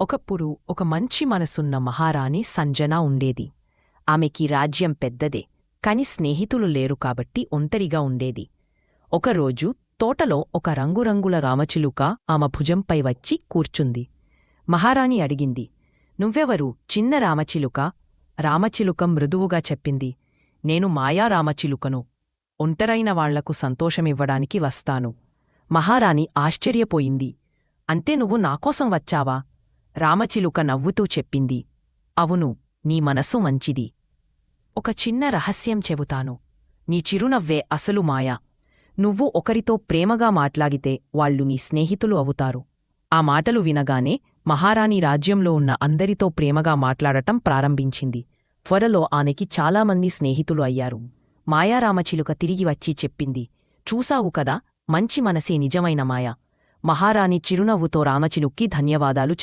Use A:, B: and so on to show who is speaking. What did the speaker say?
A: ఒకప్పుడు ఒక మంచి మనసున్న మహారాణి సంజన ఉండేది. ఆమెకి రాజ్యం పెద్దదే, కాని స్నేహితులు లేరు కాబట్టి ఒంటరిగా ఉండేది. ఒకరోజు తోటలో ఒక రంగురంగుల రామచిలుక ఆమె భుజంపై వచ్చి కూర్చుంది. మహారాణి అడిగింది, "నువ్వెవరు, చిన్న రామచిలుక?" రామచిలుక మృదువుగా చెప్పింది, "నేను మాయా రామచిలుకను. ఒంటరైన వాళ్లకు సంతోషమివ్వడానికి వస్తాను." మహారాణి ఆశ్చర్యపోయింది. "అంతే నువ్వు నాకోసం వచ్చావా?" రామచిలుక నవ్వుతూ చెప్పింది, "అవును, నీ మనసు మంచిది. ఒక చిన్న రహస్యం చెబుతాను. నీ చిరునవ్వే అసలు మాయ. నువ్వు ఒకరితో ప్రేమగా మాట్లాడితే వాళ్లు నీ స్నేహితులు అవుతారు." ఆ మాటలు వినగానే మహారాణి రాజ్యంలో ఉన్న అందరితో ప్రేమగా మాట్లాడటం ప్రారంభించింది. త్వరలో ఆమెకి చాలామంది స్నేహితులు అయ్యారు. మాయారామచిలుక తిరిగి వచ్చి చెప్పింది, "చూసావు కదా, మంచి మనసే నిజమైన మాయ." మహారాణి చిరునవ్వుతో రామచిలుక్కి ధన్యవాదాలు